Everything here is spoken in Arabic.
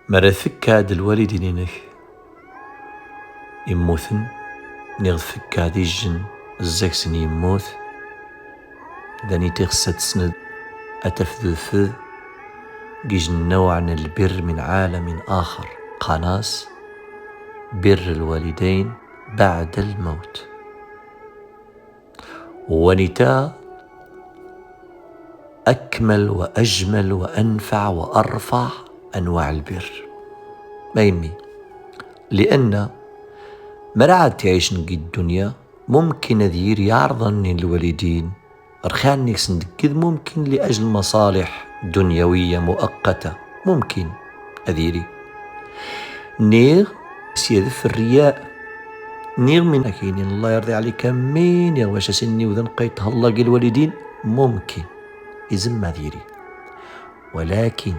مرثك هاد الوالدين إنك يموثن نغثك هادي الجن الزكسن يموت داني تغسى تسند أتفذ جيج نوع عن البر من عالم آخر قناص بر الوالدين بعد الموت ونتا أكمل وأجمل وأنفع وأرفع أنواع البر ما يمي لأن مرعاد تعيش نقي الدنيا ممكن أذير يعرضني الوالدين أرخان نكسن كذ ممكن لأجل مصالح دنيوية مؤقتة ممكن أذيري نيغ سيذف الرياء نيغ من أكين الله يرضي عليك مين يا واش سني وذن قيت هلا الوالدين ممكن إذن ما ذيري ولكن